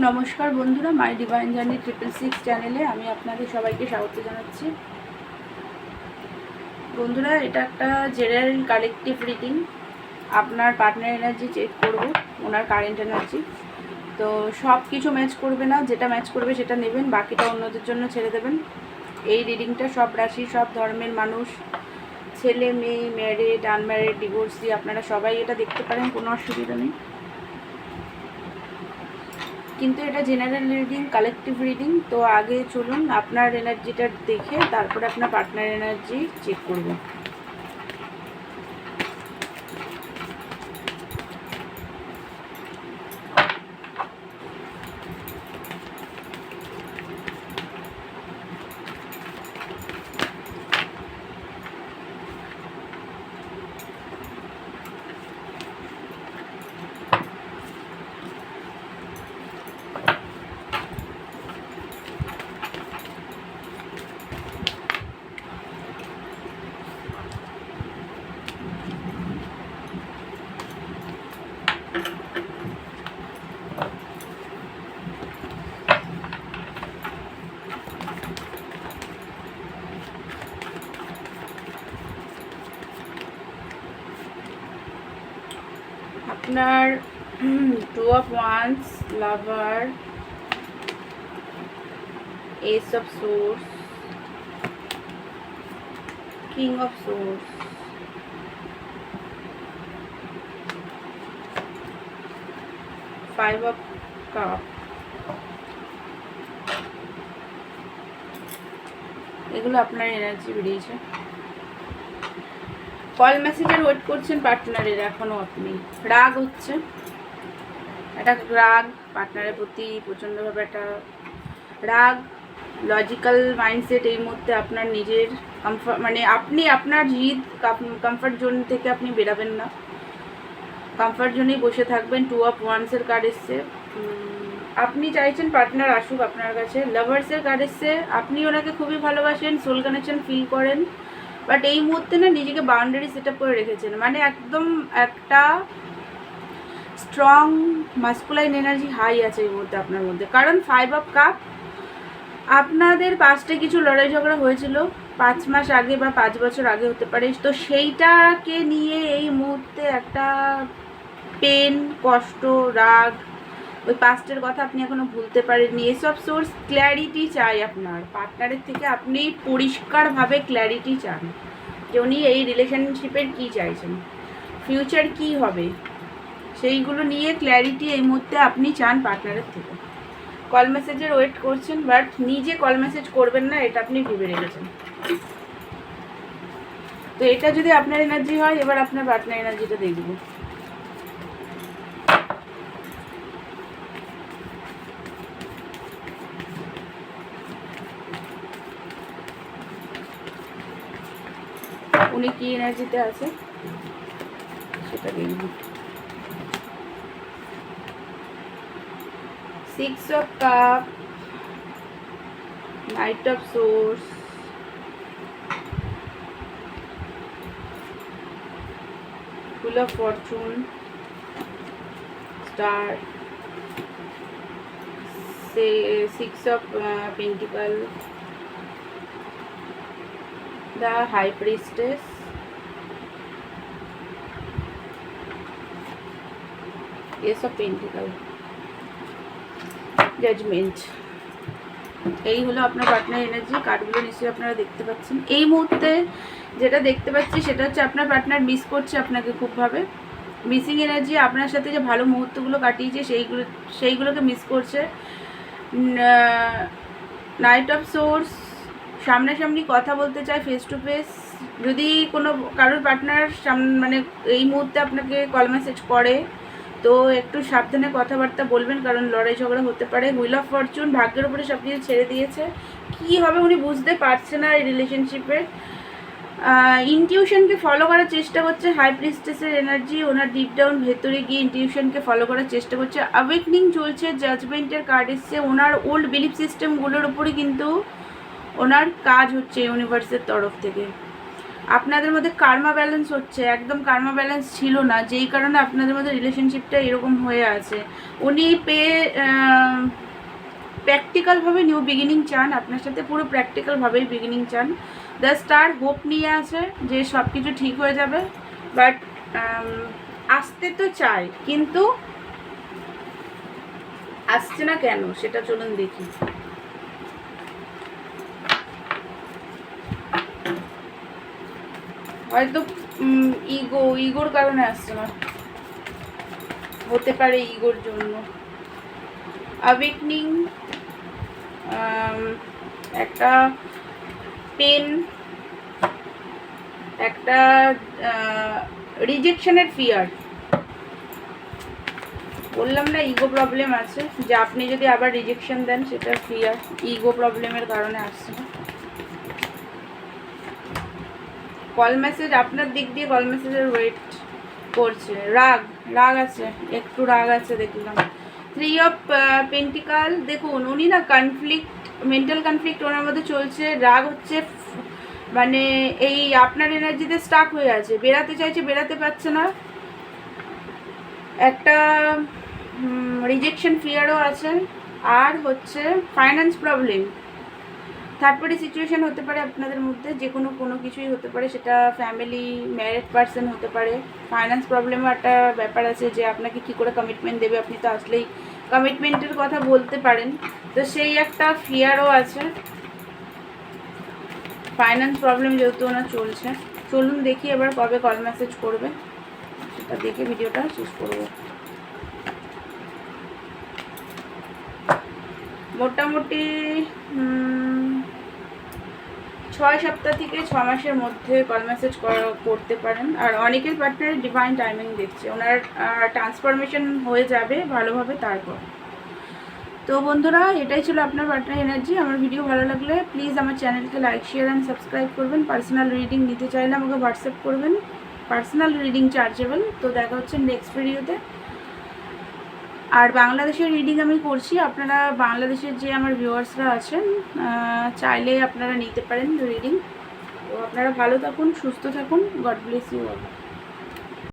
নমস্কার বন্ধুরা, মাই divine journey 666 চ্যানেলে আমি আপনাদের সবাইকে স্বাগত জানাচ্ছি। বন্ধুরা, এটা একটা জেনারেল কালেকটিভ রিডিং। আপনার পার্টনার এনার্জি চেক করব, ওনার কারেন্ট এনার্জি। তো সব কিছু ম্যাচ করবে না, যেটা ম্যাচ করবে সেটা নেবেন, বাকিটা অন্যদের জন্য ছেড়ে দেবেন। এই রিডিংটা সব রাশি, সব ধর্মের মানুষ, ছেলে মেয়ে, ম্যারিড, আনম্যারিড, ডিভোর্সি, আপনারা সবাই এটা দেখতে পারেন, কোনো অসুবিধা নেই। কিন্তু এটা জেনারেল রিডিং, কালেকটিভ রিডিং। তো আগে চলুন আপনার এনার্জিটা দেখে তারপরে আপনার পার্টনার এনার্জি চেক করব। আপনার two of wands, lover, ace of swords, king of swords, five of cup, এগুলো আপনার এনার্জি বেরিয়েছে। কল মেসেজের ওয়েট করছেন পার্টনারের এখনও আপনি। রাগ হচ্ছে, একটা রাগ পার্টনারের প্রতি, প্রচণ্ডভাবে একটা রাগ, লজিক্যাল মাইন্ডসেট। এই মুহূর্তে আপনার নিজের মানে আপনি আপনার জিদ, কমফর্ট জোন থেকে আপনি বেরাবেন না, কমফর্ট জোনেই বসে থাকবেন। টু অফ ওয়ান্সের কার্ড এসছে, আপনি চাইছেন পার্টনার আসুক আপনার কাছে। লাভার্সের কার্ড এসছে, আপনি ওনাকে খুবই ভালোবাসেন, সোল কানেকশন ফিল করেন, বাট এই মুহূর্তে না নিজেকে বাউন্ডারি সেট আপ করে রেখেছেন। মানে একদম একটা স্ট্রং মাস্কুলাইন এনার্জি হাই আছে এই মুহূর্তে আপনার মধ্যে। কারণ ফাইভ অফ কাপ, আপনাদের পাস্টে কিছু লড়াই ঝগড়া হয়েছিল 5 মাস আগে বা 5 বছর আগে হতে পারে। তো সেইটাকে নিয়ে এই মুহূর্তে একটা পেন, কষ্ট, রাগ, ওই পাস্টের কথা আপনি এখনো ভুলতে পারেননি। এসব সোর্স ক্ল্যারিটি চাই আপনার পার্টনারের থেকে, আপনি পরিষ্কারভাবে ক্ল্যারিটি চান যে উনি এই রিলেশনশিপের কী চাইছেন, ফিউচার কি হবে, সেইগুলো নিয়ে ক্ল্যারিটি এই মুহূর্তে আপনি চান পার্টনারের থেকে। কল মেসেজের ওয়েট করছেন, বাট নিজে কল মেসেজ করবেন না, এটা আপনি ভেবে রেখেছেন। তো এটা যদি আপনার এনার্জি হয়, এবার আপনার পার্টনার এনার্জিটা দেখব। উনি কি এনার্জিতে আছে সেটা দেখব। 6 of cup, knight of swords, wheel of fortune, star, 6 of pentacle, the high priestess, ace of pentacle, judgement. এই হলো আপনার পার্টনার এনার্জি। কার্ডগুলো নিশ্চয়ই আপনারা দেখতে পাচ্ছেন। এই মুহূর্তে যেটা দেখতে পাচ্ছি সেটা হচ্ছে আপনার পার্টনার মিস করছে আপনাকে খুবভাবে। মিসিং এনার্জি, আপনার সাথে যে ভালো মুহূর্তগুলো কাটিয়েছে সেইগুলোকে মিস করছে। নাইট অফ সোর্স, সামনাসামনি কথা বলতে চায়, ফেস টু ফেস। যদি কোনো কারোর পার্টনার মানে এই মুহূর্তে আপনাকে কল মেসেজ করে, তো একটু সাবধানে কথাবার্তা বলবেন, কারণ লড়াই ঝগড়া হতে পারে। হুইল অফ ফরচুন, ভাগ্যের উপরে সব কিছু ছেড়ে দিয়েছে, কী হবে উনি বুঝতে পারছে না এই রিলেশনশিপে। ইনটিউশনকে ফলো করার চেষ্টা করছে। হাই প্রিস্টেসের এনার্জি, ওনার ডিপ ডাউন ভেতরে গিয়ে ইনটিউশনকে ফলো করার চেষ্টা করছে। অ্যাওয়েকনিং চলছে, জাজমেন্টের কার্ড এসছে। ওনার ওল্ড বিলিফ সিস্টেমগুলোর উপরে কিন্তু ওনার কাজ হচ্ছে ইউনিভার্সের তরফ থেকে। আপনাদের মধ্যে কার্মা ব্যালেন্স হচ্ছে, একদম কার্মা ব্যালেন্স ছিল না, যেই কারণে আপনাদের মধ্যে রিলেশনশিপটা এরকম হয়ে আছে। উনি প্র্যাকটিক্যালভাবে নিউ বিগিনিং চান, আপনার সাথে পুরো প্র্যাকটিক্যালভাবেই বিগিনিং চান। দ্য স্টার হোপ নিয়ে আছে যে সব কিছু ঠিক হয়ে যাবে, বাট আসতে তো চায়, কিন্তু আসছে না কেন সেটা চলুন দেখি। হয়তো ইগোর কারণে আসছে না, হতে পারে ইগোর জন্য। অ্যাওয়েকনিং, একটা পেন, একটা রিজেকশনের ফিয়ার। বললাম না ইগো প্রবলেম আছে, যে আপনি যদি আবার রিজেকশন দেন সেটা ফিয়ার, ইগো প্রবলেমের কারণে আসছে না। কল মেসেজ, আপনার দিক দিয়ে কল মেসেজের ওয়েট করছে। রাগ আছে, একটু রাগ আছে দেখলাম। 3 অফ পেন্টিকাল, দেখুন উনি না কনফ্লিক্ট, মেন্টাল কনফ্লিক্ট ওনার মধ্যে চলছে। রাগ হচ্ছে, মানে এই আপনার এনার্জিতে স্টাক হয়ে আছে, বেরাতে চাইছে, বেরাতে পারছে না। একটা রিজেকশন ফিয়ারও আছে, আর হচ্ছে finance problem. Third party situation হতে পারে আপনাদের মধ্যে, যে কোনো কিছুই হতে পারে, সেটা ফ্যামিলি, ম্যারিড পার্সন হতে পারে। ফাইন্যান্স প্রবলেমও একটা ব্যাপার আছে, যে আপনাকে কী করে কমিটমেন্ট দেবে, আপনি তো আসলেই কমিটমেন্টের কথা বলতে পারেন, তো সেই একটা ফিয়ারও আছে। ফাইন্যান্স প্রবলেম যেহেতু ওনার চলছে, চলুন দেখি এবার কবে কল মেসেজ করবে, সেটা দেখে ভিডিওটা শেষ করব। মোটামুটি 6 সপ্তাহ থেকে 6 মাসের মধ্যে কল মেসেজ করতে পারেন। আর অনেকের পার্টনারের ডিভাইন টাইমিং দেখছে, ওনার ট্রান্সফরমেশন হয়ে যাবে ভালোভাবে তারপর। তো বন্ধুরা, এটাই ছিল আপনার পার্টনার এনার্জি। আমার ভিডিও ভালো লাগলে প্লিজ আমার চ্যানেলকে লাইক, শেয়ার অ্যান্ড সাবস্ক্রাইব করবেন। পার্সোনাল রিডিং নিতে চাইলে আমাকে হোয়াটসঅ্যাপ করবেন, পার্সোনাল রিডিং চার্জেবল। তো দেখা হচ্ছে নেক্সট ভিডিওতে। আর বাংলাদেশের রিডিং আমি করছি, আপনারা বাংলাদেশের যে আমার ভিউয়ার্সরা আছেন চাইলে আপনারা নিতে পারেন রিডিং। তো আপনারা ভালো থাকুন, সুস্থ থাকুন। God bless you all.